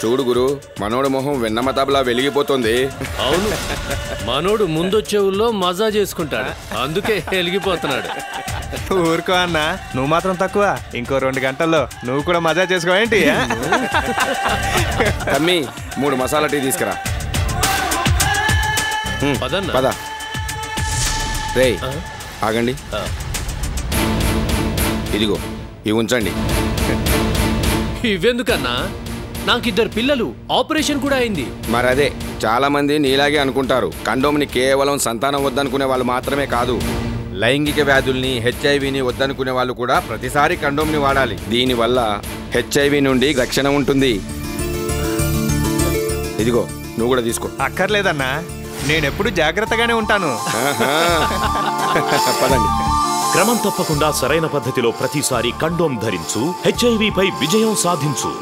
చూడు గురు, మనోడు మొహం వెన్నమతాబులా వెలిగిపోతుంది. అవును, మనోడు ముందొచ్చేవుల్లో మజా చేసుకుంటాడు, అందుకే వెలిగిపోతున్నాడు. ఊరుకో అన్న, నువ్వు మాత్రం తక్కువ. ఇంకో 2 గంటల్లో నువ్వు కూడా మజా చేసుకోవేంటి? తమ్మి 3 మసాలా టీ తీసుకురా. పద. రే ఆగండి, ఇదిగో ఇవి ఉంచండి. ఇవెందుకన్నా? నాకిద్దరు పిల్లలు, ఆపరేషన్ కూడా అయింది. మరదే, చాలా మంది నీలాగే అనుకుంటారు. కండోమ్ని కేవలం సంతానం వద్దనుకునే వాళ్ళు మాత్రమే కాదు, లైంగిక వ్యాధుల్ని, హెచ్ఐవిని వద్దనుకునే వాళ్ళు కూడా ప్రతిసారి కండోమ్ని వాడాలి. దీనివల్ల హెచ్ఐవి నుండి రక్షణ ఉంటుంది. ఇదిగో నువ్వు కూడా తీసుకో. అక్కర్లేదన్నా, నేనెప్పుడు జాగ్రత్తగానే ఉంటాను. పదండి. క్రమం తప్పకుండా సరైన పద్ధతిలో ప్రతిసారి కండోమ్ ధరించు, హెచ్ఐవిపై విజయం సాధించు.